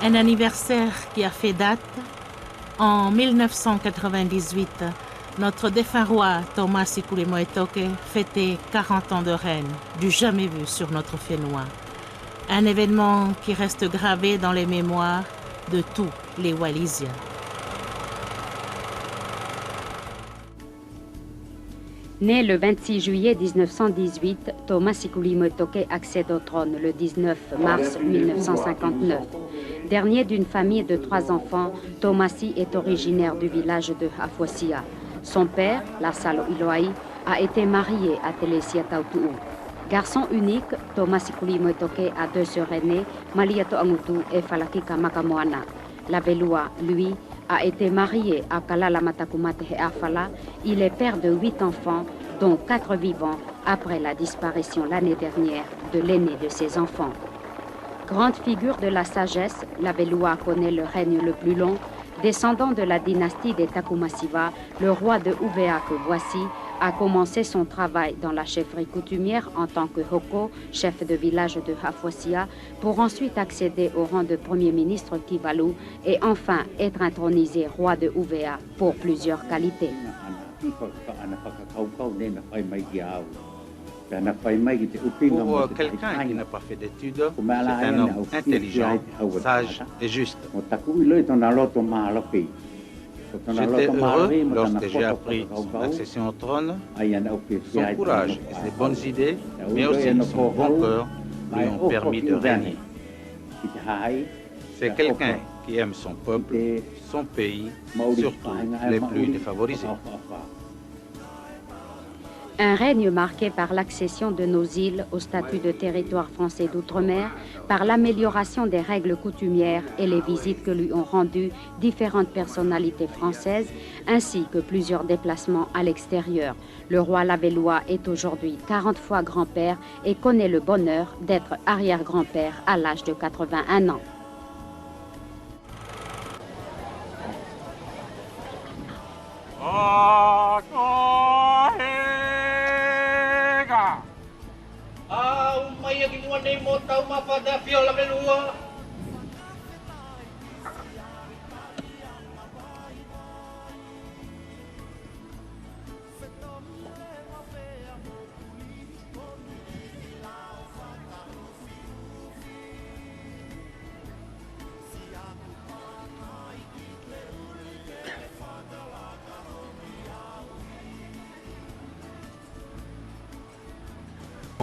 Un anniversaire qui a fait date. En 1998, notre défunt roi Thomas Sikuli Moetoke fêtait 40 ans de règne, du jamais vu sur notre Fénois. Un événement qui reste gravé dans les mémoires de tous les Wallisiens. Né le 26 juillet 1918, Thomas Sikuli Moetoke accède au trône le 19 mars 1959. Dernier d'une famille de 3 enfants, Thomasi est originaire du village de Hafosia. Son père, Larsalo Iloai, a été marié à Telesia Tautu'u. Garçon unique, Thomas Sikuli Moetoke a 2 sœurs aînées, Maliato Angutu et Falakika Makamoana. Lavelua, lui, a été marié à Kalala Matakumate Heafala. Il est père de 8 enfants, dont 4 vivants, après la disparition l'année dernière de l'aîné de ses enfants. Grande figure de la sagesse, Lavelua connaît le règne le plus long. Descendant de la dynastie des Takumasiva, le roi de Uvea que voici a commencé son travail dans la chefferie coutumière en tant que Hoko, chef de village de Hafosia, pour ensuite accéder au rang de premier ministre Kivalu et enfin être intronisé roi de Uvea pour plusieurs qualités. Pour quelqu'un qui n'a pas fait d'études, c'est un homme intelligent, sage et juste. J'étais heureux lorsque j'ai appris son accession au trône. Son courage et ses bonnes idées, mais aussi son bon cœur, lui ont permis de régner. C'est quelqu'un qui aime son peuple, son pays, surtout les plus défavorisés. Un règne marqué par l'accession de nos îles au statut de territoire français d'outre-mer, par l'amélioration des règles coutumières et les visites que lui ont rendues différentes personnalités françaises, ainsi que plusieurs déplacements à l'extérieur. Le roi Lavelua est aujourd'hui 40 fois grand-père et connaît le bonheur d'être arrière-grand-père à l'âge de 81 ans.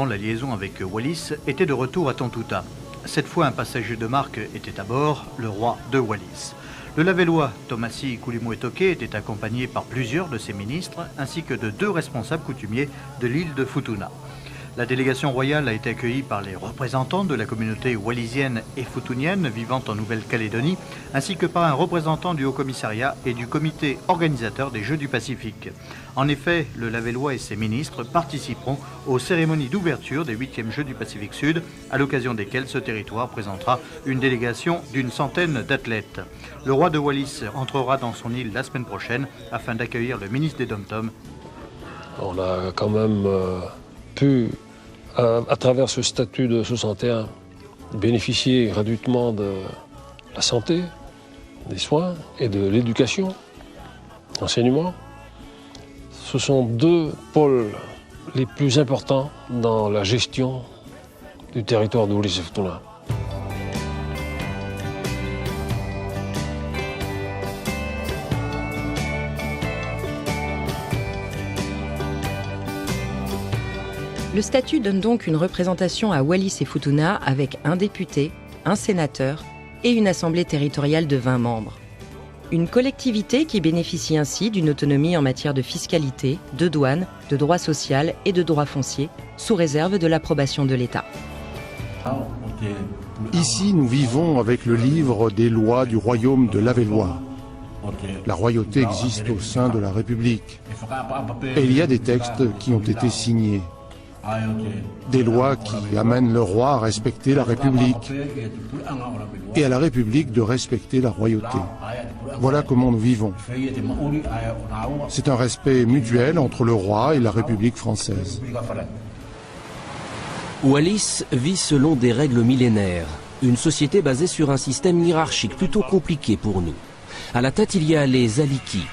La liaison avec Wallis était de retour à Tontouta. Cette fois, un passager de marque était à bord, le roi de Wallis. Le Lavellois Thomasi Sikuli Moetoke était accompagné par plusieurs de ses ministres ainsi que de 2 responsables coutumiers de l'île de Futuna. La délégation royale a été accueillie par les représentants de la communauté wallisienne et futunienne vivant en Nouvelle-Calédonie, ainsi que par un représentant du Haut-Commissariat et du comité organisateur des Jeux du Pacifique. En effet, le Lavellois et ses ministres participeront aux cérémonies d'ouverture des 8e Jeux du Pacifique Sud, à l'occasion desquelles ce territoire présentera une délégation d'une centaine d'athlètes. Le roi de Wallis entrera dans son île la semaine prochaine afin d'accueillir le ministre des Dom-Tom. On a quand même pu, à travers ce statut de 61, bénéficier gratuitement de la santé, des soins et de l'éducation, l'enseignement. Ce sont 2 pôles les plus importants dans la gestion du territoire de Wallis-et-Futuna. Le statut donne donc une représentation à Wallis et Futuna avec un député, un sénateur et une assemblée territoriale de 20 membres. Une collectivité qui bénéficie ainsi d'une autonomie en matière de fiscalité, de douane, de droit social et de droit foncier, sous réserve de l'approbation de l'État. Ici, nous vivons avec le livre des lois du royaume de Lavellois. La royauté existe au sein de la République. Et il y a des textes qui ont été signés. Des lois qui amènent le roi à respecter la République et à la République de respecter la royauté. Voilà comment nous vivons. C'est un respect mutuel entre le roi et la République française. Wallis vit selon des règles millénaires. Une société basée sur un système hiérarchique plutôt compliqué pour nous. À la tête, il y a les Alikis.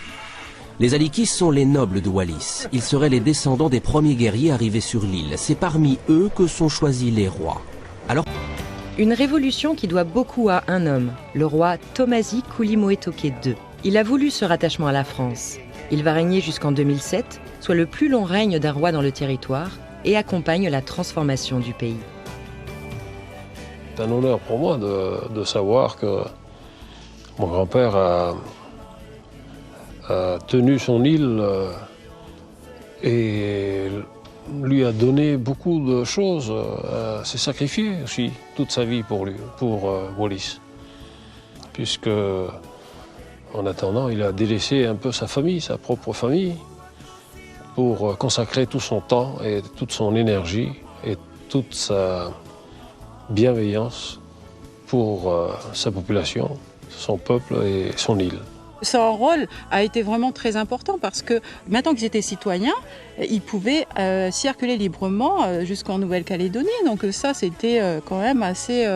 Les Alikis sont les nobles de Wallis. Ils seraient les descendants des premiers guerriers arrivés sur l'île. C'est parmi eux que sont choisis les rois. Alors... Une révolution qui doit beaucoup à un homme, le roi Tomasi Kulimoetoke II. Il a voulu ce rattachement à la France. Il va régner jusqu'en 2007, soit le plus long règne d'un roi dans le territoire, et accompagne la transformation du pays. C'est un honneur pour moi de savoir que mon grand-père a tenu son île et lui a donné beaucoup de choses, s'est sacrifié aussi toute sa vie pour Wallis. Puisque, en attendant, il a délaissé un peu sa famille, sa propre famille, pour consacrer tout son temps et toute son énergie et toute sa bienveillance pour sa population, son peuple et son île. Son rôle a été vraiment très important parce que maintenant qu'ils étaient citoyens, ils pouvaient circuler librement jusqu'en Nouvelle-Calédonie. Donc ça, c'était quand même assez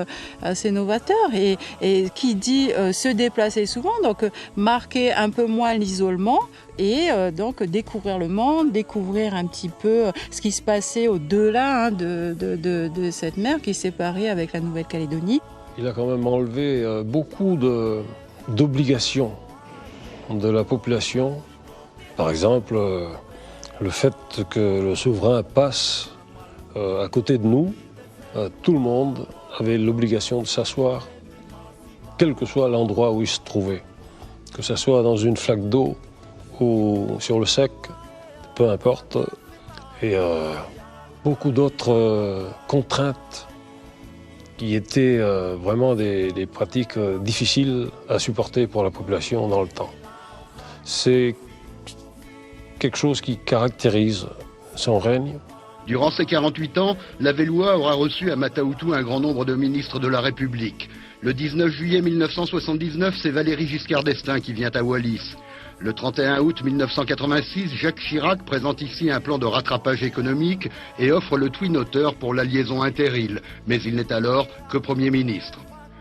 novateur. Et qui dit se déplacer souvent, donc marquer un peu moins l'isolement et donc découvrir le monde, découvrir un petit peu ce qui se passait au-delà de cette mer qui séparait avec la Nouvelle-Calédonie. Il a quand même enlevé beaucoup d'obligations de la population. Par exemple, le fait que le souverain passe à côté de nous, tout le monde avait l'obligation de s'asseoir, quel que soit l'endroit où il se trouvait. Que ce soit dans une flaque d'eau ou sur le sec, peu importe. Et beaucoup d'autres contraintes qui étaient vraiment des pratiques difficiles à supporter pour la population dans le temps. C'est quelque chose qui caractérise son règne. Durant ces 48 ans, l'Avélois aura reçu à Mata-Utu un grand nombre de ministres de la République. Le 19 juillet 1979, c'est Valéry Giscard d'Estaing qui vient à Wallis. Le 31 août 1986, Jacques Chirac présente ici un plan de rattrapage économique et offre le Twin Otter pour la liaison inter-îles, mais il n'est alors que Premier ministre.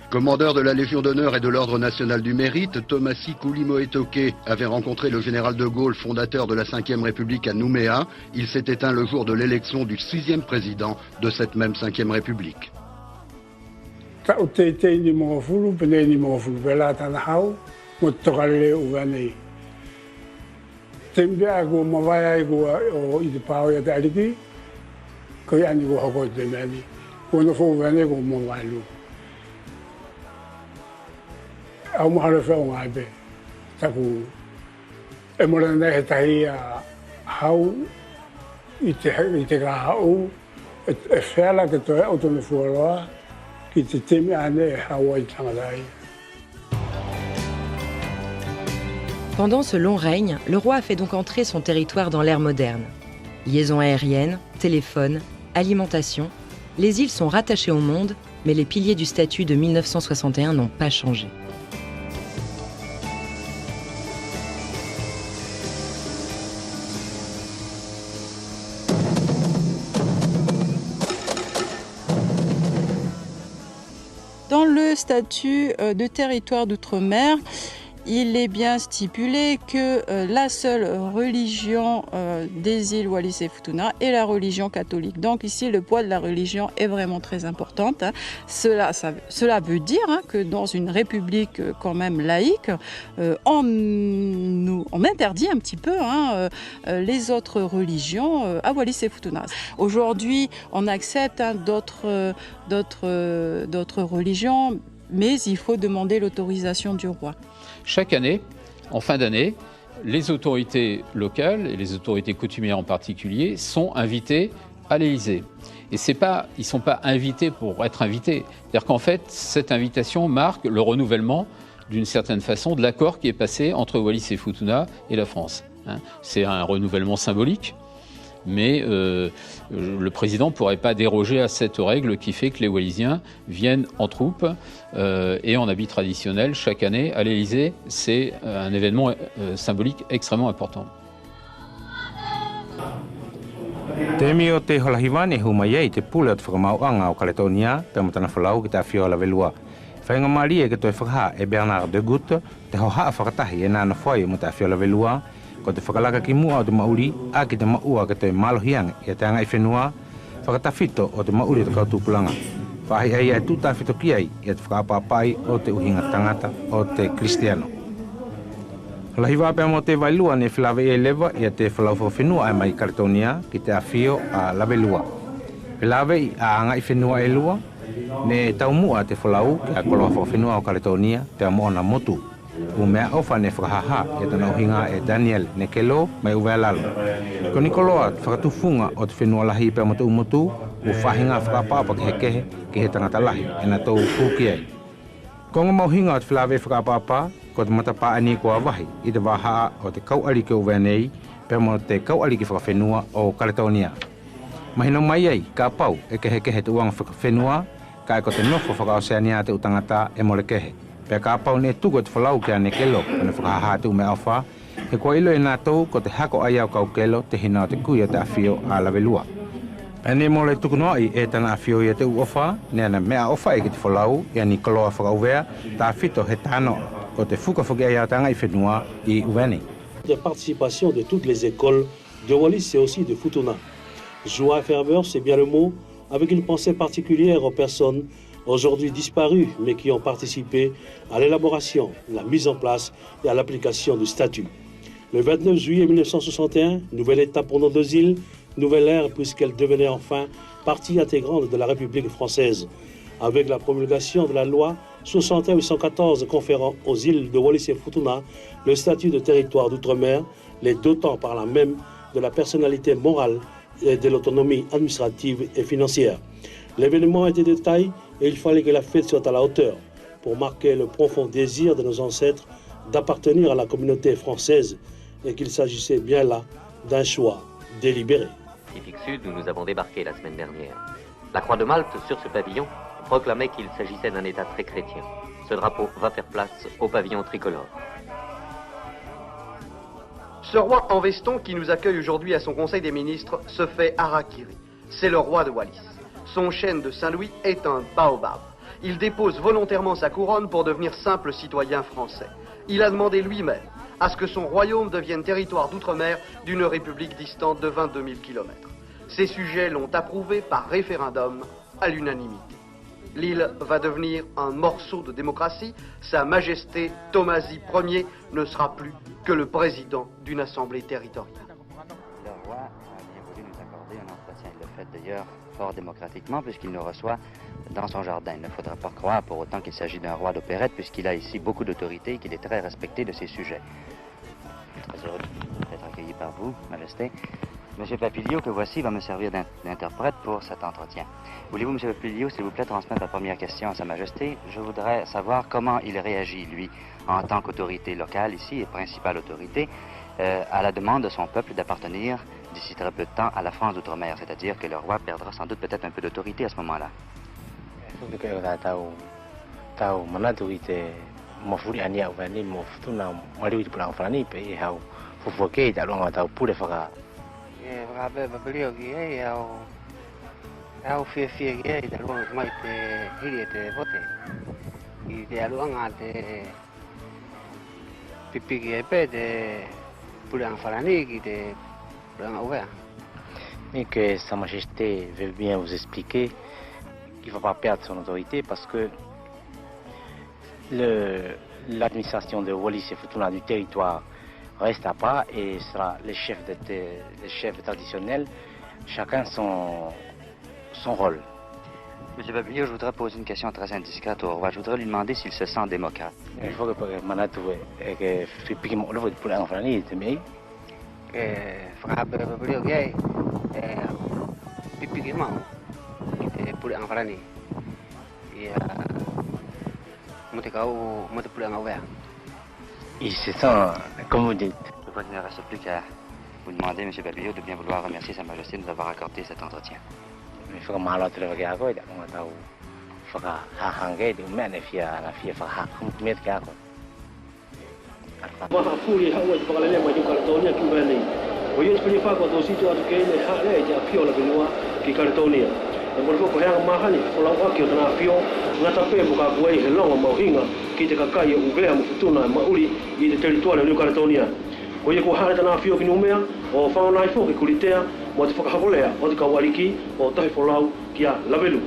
Commandeur de la Légion d'honneur et de l'Ordre national du mérite, Tomasi Kulimoetoke avait rencontré le général de Gaulle, fondateur de la Ve République à Nouméa. Il s'est éteint le jour de l'élection du 6e président de cette même Ve République. Pendant ce long règne, le roi a fait donc entrer son territoire dans l'ère moderne. Liaison aérienne, téléphone, alimentation, les îles sont rattachées au monde, mais les piliers du statut de 1961 n'ont pas changé. Dans le statut de territoire d'outre-mer, il est bien stipulé que la seule religion des îles Wallis et Futuna est la religion catholique. Donc ici, le poids de la religion est vraiment très important. Cela veut dire que dans une république quand même laïque, on interdit un petit peu les autres religions à Wallis et Futuna. Aujourd'hui, on accepte d'autres religions, mais il faut demander l'autorisation du roi. Chaque année, en fin d'année, les autorités locales, et les autorités coutumières en particulier, sont invitées à l'Élysée. Et ils ne sont pas invités pour être invités. C'est-à-dire qu'en fait, cette invitation marque le renouvellement, d'une certaine façon, de l'accord qui est passé entre Wallis et Futuna et la France. C'est un renouvellement symbolique, mais le président ne pourrait pas déroger à cette règle qui fait que les Wallisiens viennent en troupe et en habit traditionnel chaque année à l'Élysée. C'est un événement symbolique extrêmement important. Temi o te holahiwane humayei te pule o te whakamauanga o Kaletonia, te matana whalau ki te awhio la velua. Whainga maali e ke toi whakaha e Bernard de Gut, te hohaa whakatahi e nāna whai mo te awhio la velua, ko te whakalaka ki mua o te mauri, a ki te maua ke toi malohiang i te anga i whenua, whakatawhito o te mauri o te kautupulanga. Whahi ai e tūtawhito ki ai i te whakapapai o te uhinga tangata o te Kristiano. Lahiwa pia mo te wailua ne whilawe e lewa i te whalauwha whenua e mai Kaletonia ki te awhio a Lavelua. Whilawe i a anga i whenua e lua, ne tau mua te whalau ki a koloha whenua o Kaletonia te amoona motu. U mea ofa ne whakahaha e tana uhinga e Daniel Nekelo mai uwea lalo. Ko Nikoloa whakatufunga o te whenua lahi pia mo te umotu, u whahinga whakapapa ki hekehe ki he tangata lahi e na tau pūki ai. Ko ngā mauhinga o te whilawe whakapapa, ko te matapa ani kua wahi i te wahaa o te kauari ki uwea nei, pia mo te kauari ki whakawhenua o Kaletonia. Mahino mai ai, ka pau e kehe te uanga whakawhenua, ka e ko te nofo whakaoseania te utangata e mole kehe. Pea ka pau ne tuko te whalau ki a Nekelo, kone whakahaha te ume alfa, he kua ilo e nātou ko te hako ai au kaukelo te hina o te kui o te awhio a Lavelua. Pea ne mole tukunoa i e tana awhio i te uofa, ne ana mea ofa e ki te whalau, i a Nikoloa whakauvea, ta whito he tāno ko te whuka whakia ia tanga i whenua i uweni. La participation de toutes les écoles de Wallis et aussi de Futuna. Joie et ferveur, c'est bien le mot, avec une pensée particulière aux personnes aujourd'hui disparues, mais qui ont participé à l'élaboration, la mise en place et à l'application du statut. Le 29 juillet 1961, nouvelle étape pour nos deux îles, nouvelle ère puisqu'elle devenait enfin partie intégrante de la République française, avec la promulgation de la loi 61-814 conférant aux îles de Wallis et Futuna le statut de territoire d'outre-mer, les dotant par là même de la personnalité morale et de l'autonomie administrative et financière. L'événement était de taille et il fallait que la fête soit à la hauteur pour marquer le profond désir de nos ancêtres d'appartenir à la communauté française et qu'il s'agissait bien là d'un choix délibéré. Pacifique Sud, où nous avons débarqué la semaine dernière. La Croix de Malte, sur ce pavillon, proclamait qu'il s'agissait d'un État très chrétien. Ce drapeau va faire place au pavillon tricolore. Ce roi en veston qui nous accueille aujourd'hui à son conseil des ministres se fait harakiri. C'est le roi de Wallis. Son chêne de Saint-Louis est un baobab. Il dépose volontairement sa couronne pour devenir simple citoyen français. Il a demandé lui-même à ce que son royaume devienne territoire d'outre-mer d'une république distante de 22 000 km. Ses sujets l'ont approuvé par référendum à l'unanimité. L'île va devenir un morceau de démocratie. Sa Majesté Thomasy Ier ne sera plus que le président d'une assemblée territoriale. Le roi a bien voulu nous accorder un entretien. Il le fait d'ailleurs fort démocratiquement puisqu'il nous reçoit dans son jardin. Il ne faudra pas croire pour autant qu'il s'agit d'un roi d'opérette puisqu'il a ici beaucoup d'autorité et qu'il est très respecté de ses sujets. Très heureux d'être accueilli par vous, Majesté. Monsieur Papilio, que voici, va me servir d'interprète pour cet entretien. Voulez-vous, Monsieur Papilio, s'il vous plaît, transmettre la première question à Sa Majesté? Je voudrais savoir comment il réagit, lui, en tant qu'autorité locale ici et principale autorité, à la demande de son peuple d'appartenir d'ici très peu de temps à la France d'outre-mer, c'est-à-dire que le roi perdra sans doute peut-être un peu d'autorité à ce moment-là. Et que Sa Majesté veut bien vous expliquer qu'il ne va pas perdre son autorité parce que l'administration de Wallis et Futuna du territoire reste à part et sera les chefs traditionnels, chacun son rôle. Monsieur Papilio, je voudrais poser une question très indiscrète au roi. Je voudrais lui demander s'il se sent démocrate. Il faut que Manatou et Fipikim le vote pour l'enfant, mais Frappe Papilio gay, Fipikim pour l'enfant. Et il se sent, comme vous dites. Je crois qu'il ne reste plus qu'à vous demander, Monsieur Papilio, de bien vouloir remercier Sa Majesté de nous avoir accordé cet entretien. Il faut que Malo te le regarde, il faut que Hangai de Mène la fille comme mettre qu'à quoi. o ia te wha ko tō situ atu kei ne hale e te apio la venua ki Karetonia. E mori foko heanga mahani, o lau aki o tana apio, ngata pe mo ka kuei he longa mauhinga ki te kakai e uvea mo futuna e mauri i te teritoria New Karetonia. Ko ia ko hale tana apio ki numea, o whanonai fo ki kuritea, mo te whakahakolea o te kawariki o tahi folau ki a Lavelu.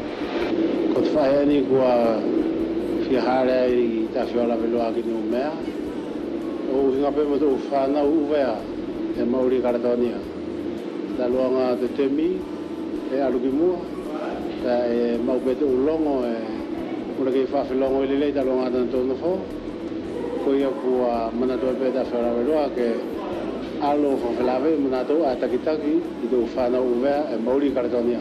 Ko te whaheani kua whiahare i ta whio Lavelu a ki numea, o hinga pe mo tō whanau uvea e mauri Karetonia. Ta luanga te temi e alukimua, ta e maupete ulongo e mura kei whawhilongo i lelei ta luanga tana tōna fo. Ko ia kua manatua pe ta whio Lavelu ke alo whawhilawe manatua a takitaki i tō whanau uvea e mauri Karetonia.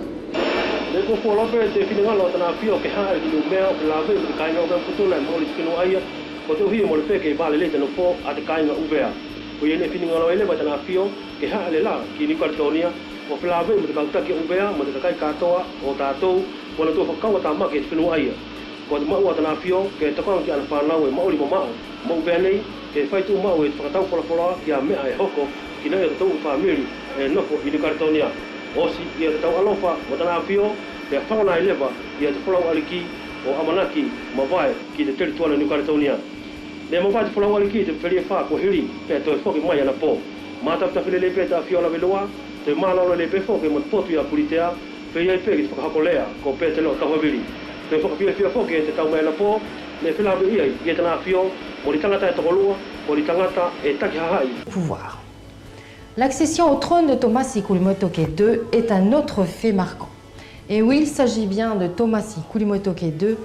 Le ko polope te finingalo tana pio ke hae ki numea o lawe i te kainga uvea putuna e mauri tikino aia, ko te uhi mo le peke i vale le tano fo a te kainga uvea. Ko ia ne finingalo ele ba tana pio ke hae le la ki New Karetonia o whilawe mo te kautaki uvea mo te kakai katoa o tātou ko na tō whakaua tā maki e tikino aia. Ko te maua tana pio ke takanga ki ana whanau e mauri mo mao, mo uvea nei ke whaitu mau e te whakatau polapoloa ki a mea e hoko ki nei o tau whamiri e nofo i New Karetonia. Osi ia te tau alofa o tana pio ke whaona i lewa ia te whalau aliki o Amanaki mawai ki te teritoria New Karetonia. Le mawai te whalau aliki te whiria wha ko hiri pe toi whoki mai ana po. Mātapta while le pe ta whio Laveloa, te mālaula le pe whoki mo te potu ia kuritea, pe iai pe ki te whakahakolea ko pe te leo tauhaviri. Te whakawhiawhia whoki e te tau mai ana po, le whilawe iai i tana whio, mo li tangata e tokolua, mo li tangata e taki hahai. Pouvoir. L'accession au trône de Tomasi Kulimoetoke II est un autre fait marquant. Et oui, il s'agit bien de Tomasi Kulimoetoke II,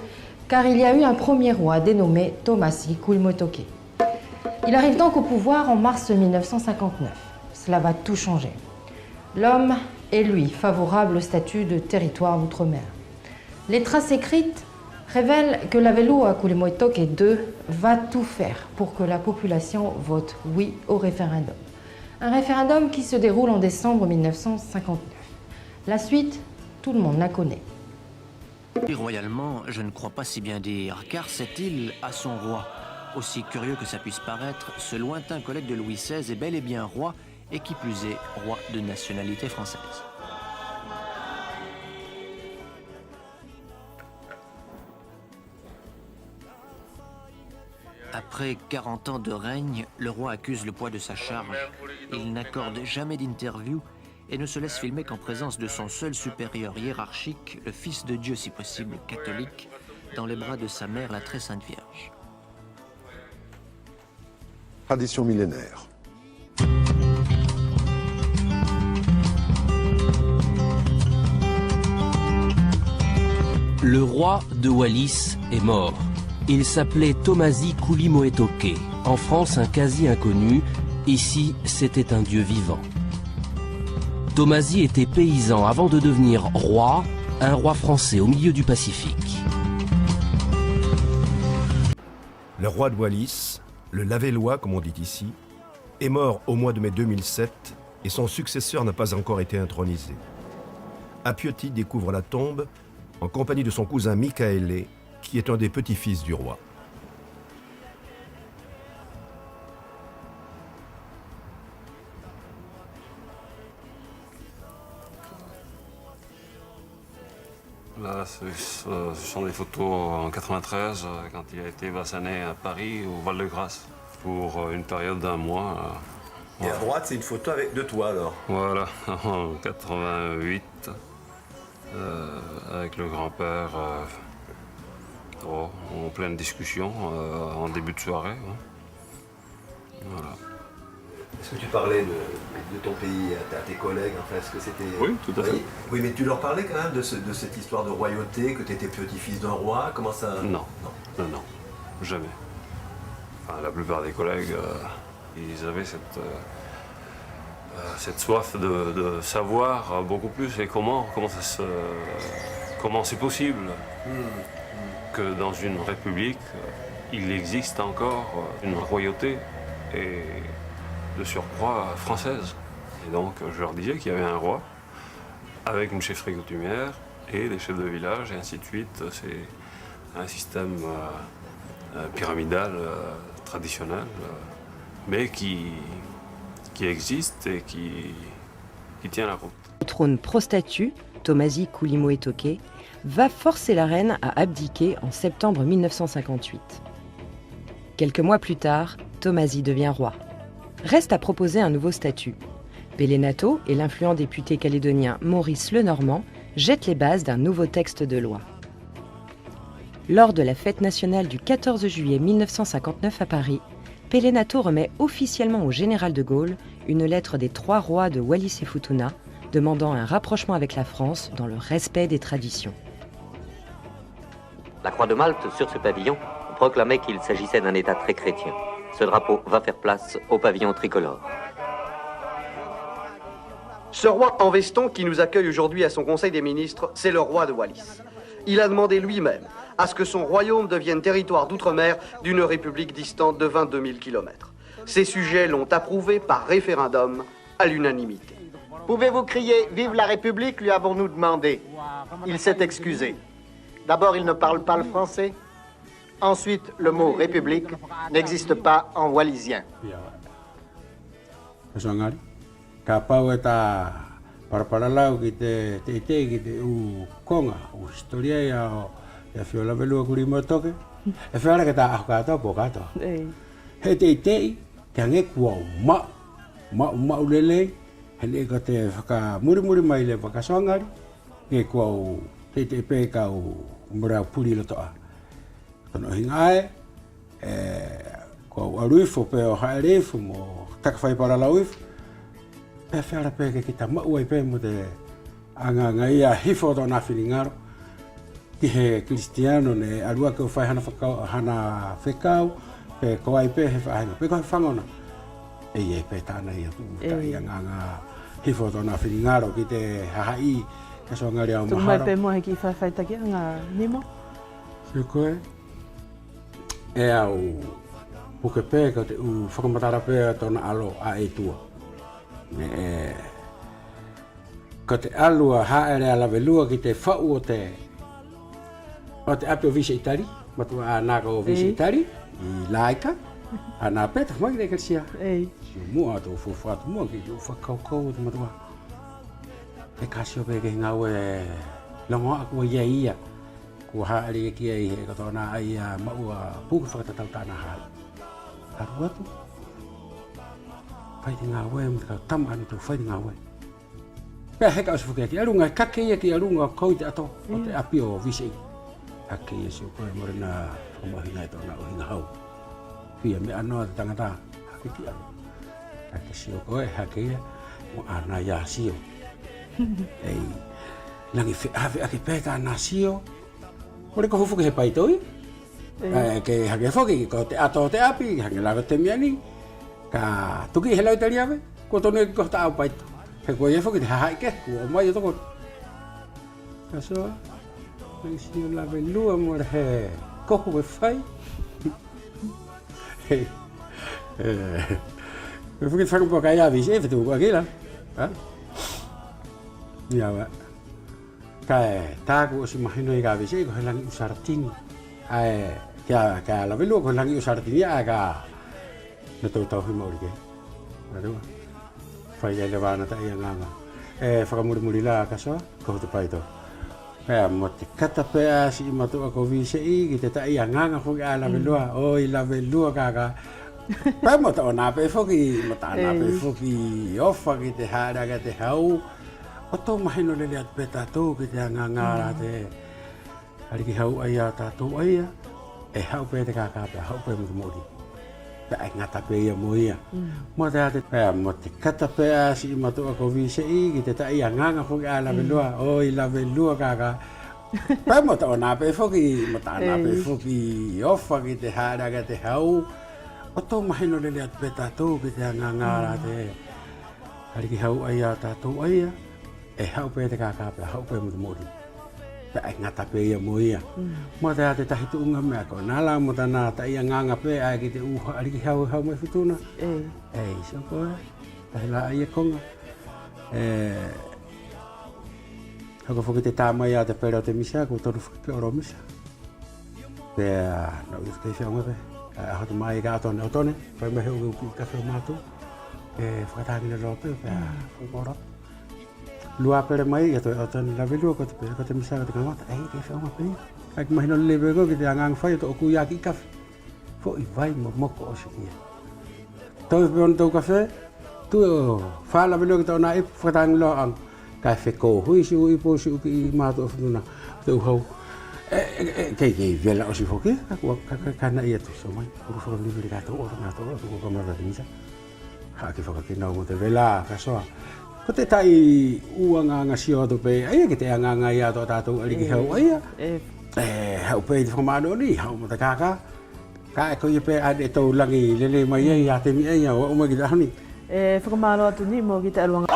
car il y a eu un premier roi dénommé Tomasi Kulimoetoke. Il arrive donc au pouvoir en mars 1959. Cela va tout changer. L'homme est, lui, favorable au statut de territoire d'outre-mer. Les traces écrites révèlent que Laveloa Kulimoetoke II va tout faire pour que la population vote oui au référendum. Un référendum qui se déroule en décembre 1959. La suite, tout le monde la connaît. Royalement, je ne crois pas si bien dire, car cette île a son roi. Aussi curieux que ça puisse paraître, ce lointain collègue de Louis XVI est bel et bien roi, et qui plus est, roi de nationalité française. Après 40 ans de règne, le roi accuse le poids de sa charge. Il n'accorde jamais d'interview et ne se laisse filmer qu'en présence de son seul supérieur hiérarchique, le Fils de Dieu si possible catholique, dans les bras de sa mère, la Très Sainte Vierge. Tradition millénaire. Le roi de Wallis est mort. Il s'appelait Tomasi Kulimoetoke. En France, un quasi inconnu. Ici, c'était un dieu vivant. Tomasi était paysan avant de devenir roi, un roi français au milieu du Pacifique. Le roi de Wallis, le Lavelois comme on dit ici, est mort au mois de mai 2007 et son successeur n'a pas encore été intronisé. Appioti découvre la tombe en compagnie de son cousin Michaele, qui est un des petits-fils du roi. Là, ce sont des photos en 93, quand il a été basané à Paris, au Val-de-Grâce, pour une période d'1 mois. Et à droite, c'est une photo de toi alors? Voilà, en 88, avec le grand-père. En pleine discussion, en début de soirée. Voilà. Est-ce que tu parlais de ton pays à tes collègues? Enfin, est-ce que c'était... Oui, tout à fait. Oui, mais tu leur parlais quand même de cette histoire de royauté, que tu étais petit-fils d'un roi? Comment ça... Non, jamais. Enfin, la plupart des collègues, ils avaient cette soif de savoir beaucoup plus et comment c'est possible. Que dans une république, il existe encore une royauté et de surcroît française. Et donc je leur disais qu'il y avait un roi avec une chefferie coutumière et des chefs de village et ainsi de suite. C'est un système pyramidal traditionnel, mais qui existe et qui tient la route. Le trône pro-statut, Tomasi Kulimo-Etoke, va forcer la reine à abdiquer en septembre 1958. Quelques mois plus tard, Tomasi devient roi. Reste à proposer un nouveau statut. Pélénato et l'influent député calédonien Maurice Lenormand jettent les bases d'un nouveau texte de loi. Lors de la fête nationale du 14 juillet 1959 à Paris, Pélénato remet officiellement au général de Gaulle une lettre des 3 rois de Wallis et Futuna demandant un rapprochement avec la France dans le respect des traditions. La Croix de Malte, sur ce pavillon, proclamait qu'il s'agissait d'un État très chrétien. Ce drapeau va faire place au pavillon tricolore. Ce roi en veston qui nous accueille aujourd'hui à son conseil des ministres, c'est le roi de Wallis. Il a demandé lui-même à ce que son royaume devienne territoire d'outre-mer d'une république distante de 22 000 km. Ses sujets l'ont approuvé par référendum à l'unanimité. Pouvez-vous crier « Vive la République » lui avons-nous demandé. Il s'est excusé. D'abord, il ne parle pas le français. Ensuite, le mot « République » n'existe pas en wallisien. Paraparalau ki te ki te u konga, u historia ia o Whiola Velua Kulimoetoke. E whiara ke tā ahu kātou po kātou. He te ange kua mau lelei, he ne ka te whakamuri mai le whakasongari, nge kua u te pē ka u mura puri lotoa. Tono hingae, kua u aruifo pe o haereifu mo takawhai paralauifu. E whiara pēke ki ta mau ai pē mo te anga ia hifo tō nā whiringaro. Ki he Kristiano ne arua ke whai hana whekau, pe ko ai pē he whainga, pe ko he whangona. E pē tāna ia tūta i anga hifo tō nā whiringaro ki te hahai ka soangari au maharo. Tumai pē mohe ki whaiwhaitaki anga nimo? Se koe, e au puke pē ka te u whakamatara pē tōna alo a e tua. Ko te alua haere ala velua ki te whau o te api o visa itari, matua a nāka o visa itari, i laika, a nā pēta whamaki te karisia. Mua tō whuwhatu mua ki tō whakaukau te matua. E kasi o pēke ngā ue longo aku ia ia, kua haere e kia i he kato nā ai a maua puka whakatatau tāna hai. Haru atu. Whai te ngā ue, mta kau tama anu tō whai te ngā ue. Pea heka o sifukia ki arunga, kake ia ki arunga kau te ato, o te api o visa i. Hake ia si o koe morena whamahinga e tōna o hinga hau. Pia me anoa te tangata, hake ki anu. Hake si o koe, hake ia, mo ana ia si o. Ei, langi whiawe ake pēta ana si o. More ko hufuki he paitoi. Ke hake whoki, ko te ato o te api, hake lawa te miani. Ka tuki he lau tari awe, ko tonu e ki kohta au paito. He koe ia whoki te hahai ke, kua o mai o toko. Ka soa. Nang siyo lawe lua mo he kohu e whai. Me whuki te whakampua kai awis e whetu kua kila. Ia wa. Kai tāku o si mahino i ka awis e ko he langi usaratini. Kia lawe lua ko he langi usaratini a ka na tau tau hui mauri ke. Arua. Whai e le wana ta ia nganga. Whakamuri la ka soa, kohu te paito. Pea mo te kata pea si matua ko vise i ki te tai a nganga hoki a lawe lua. Oi lawe lua kaka. Pea mo ta o nā pe whoki, mo ta nā pe whoki ofa ki te haere aga te hau. O tō mahino lele atu pe tātou ki te nganga rā te hariki hau ai a tātou ai a. E hau pe te kaka pea, hau pe mo te mori. Pea ngata pe ia mo ia. Mo te ate pea mo te kata pea si matua ko vise i ki te tai a nganga hoki a lawe lua. Oi lawe lua kaka. Pea mo ta o nā pe whoki, mo ta nā pe whoki ofa ki te haere aga te hau. O tō mahino lele atu pe tātou ki te nganga rā te hariki hau ai a tātou ai a. E hau pe te kaka pea, hau pe mo te mori. Pea ngata pe ia mo ia. Mo te ate tahi tu unga mea ko nala mo ta nā ta ia nganga pe a ki te uha ariki hau mai whituna. Ei, so koe. Tahi la aia konga. Hako whoki te tāmai a te pera o te misa, ko tonu whuki pe oro misa. Pea, nau i whakei whiaunga pe. Ahotu mai ka atone o tone, pai mahe uke uki ka whio mātou. whakatanga le roto, whakora. Lua pere mai, e toi otani la velua ko te misara te kamata, te whaunga pei. Ai ki mahino le lebe ko ki te angang whai, to oku ia ki kafe. Fo I vai mo moko o si ia. Tau e peon tau kafe, tu e whala velua ki tau na ipu whakatanga lo ang kai wheko hui si ui po si uki I mātu o whanuna te uhau. Kei vela o si whoki, kana ia tu so mai, uru whakamliwiri kātou ora ngā tau, tu kukamara rinsa. Haki whakakina o mo te vela, ka soa. Ko te tai uanga ngasio atu pe, aia ki te anganga ia to tātou aliki hau aia. Hau pe te whamano ni, hau mo te kāka. Ka e koe pe ade tau langi lele mai ei a te mi ei o mai ki te ahoni. Whakamalo atu ni mo ki te aruanga.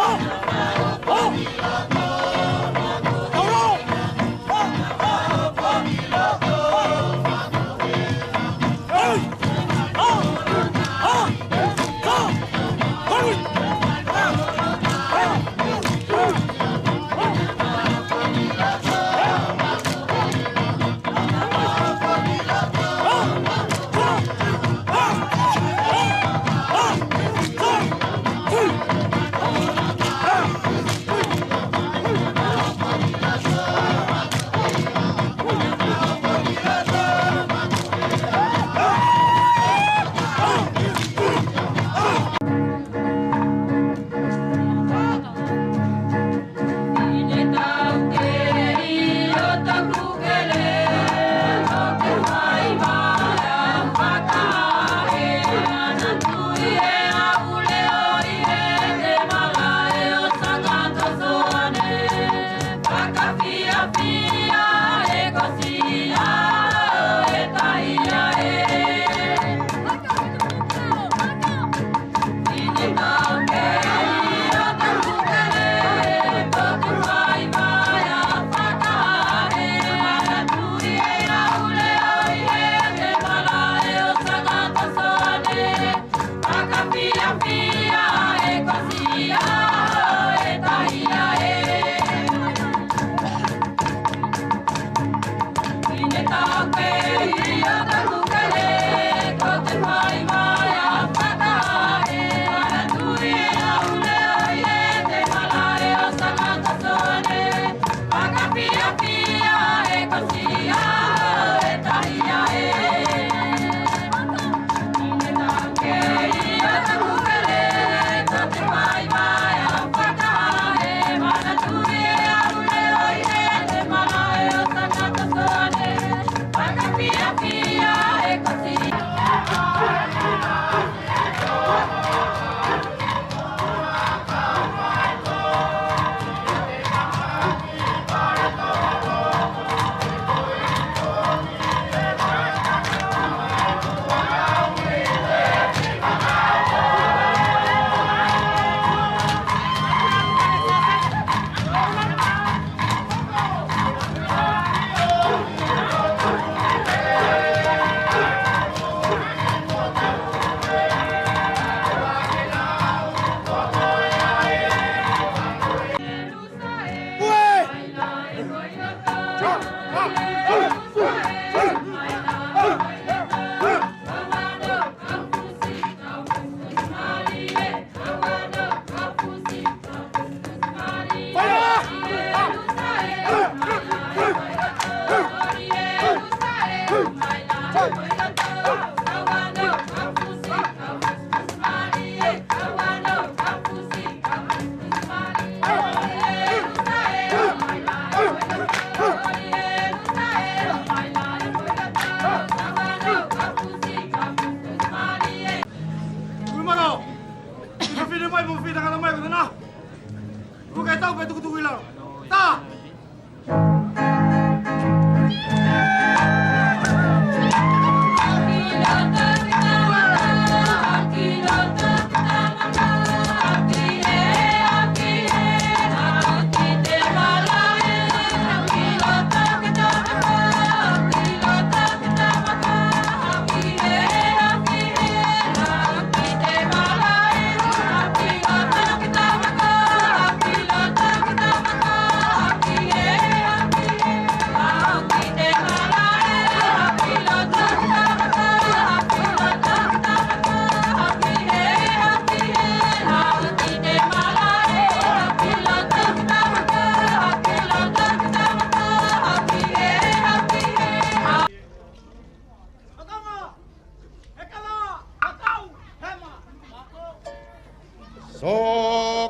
So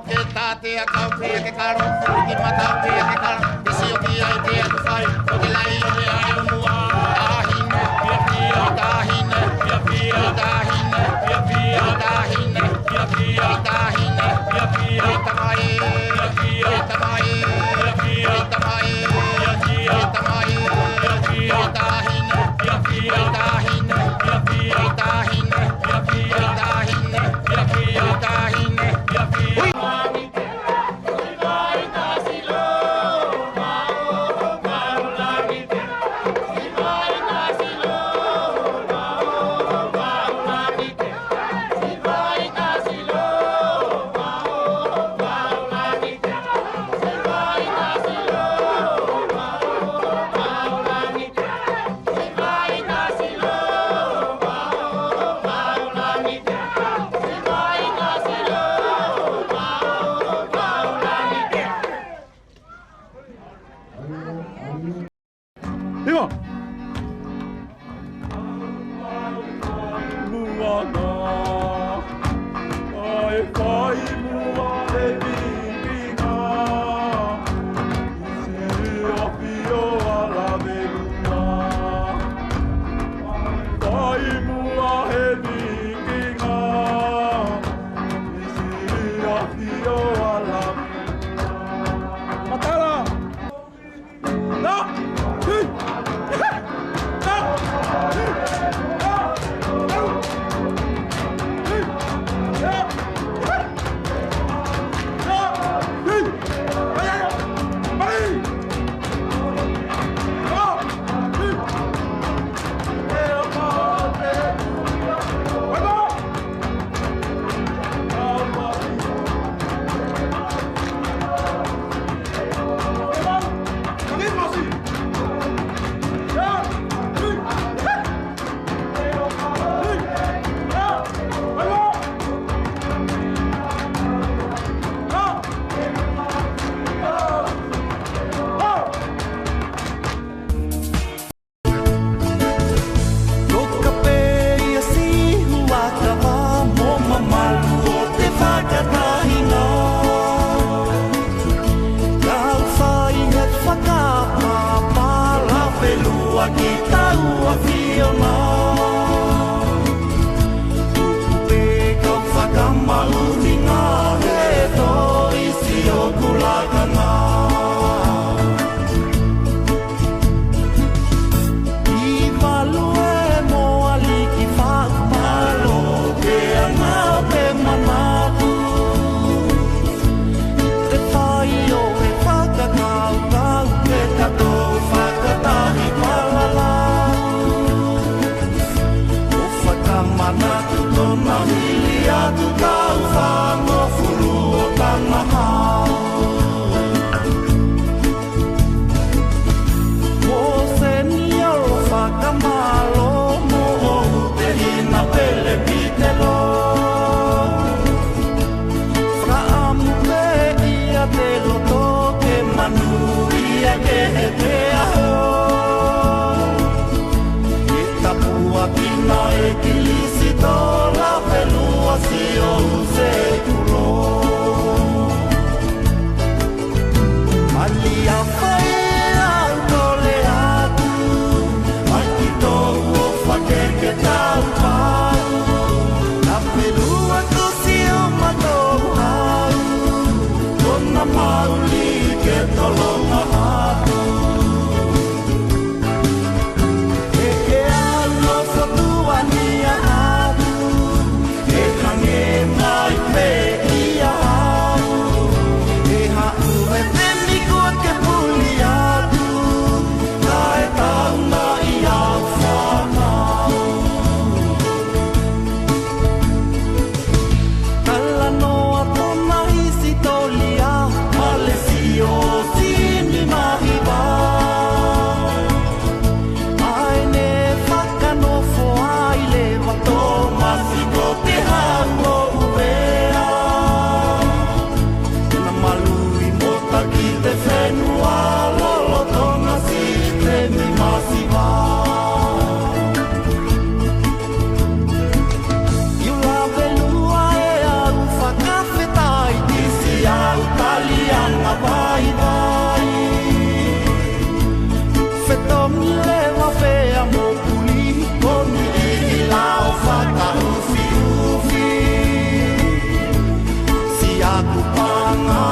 ke tate a kau pe ke karo ki mata pe ke karo si o ki ai te a fai o ke lai le ai o mua ahine pia tahine pia tahine pia tahine pia tahine pia tamai pia tamai pia tamai pia tamai pia tahine pia tahine pia tahine pia tahine pia tahine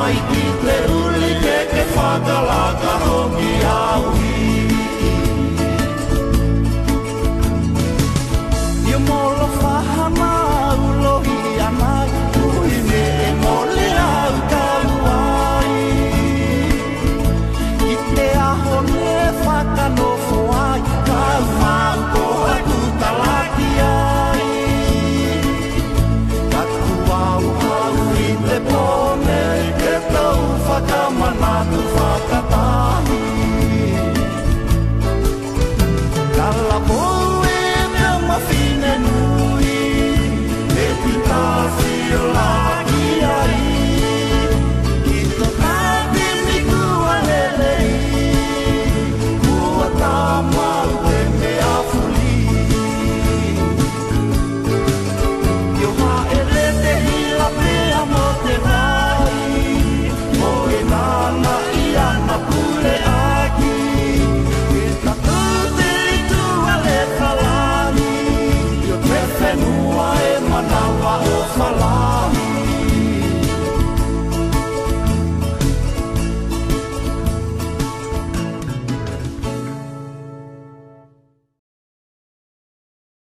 white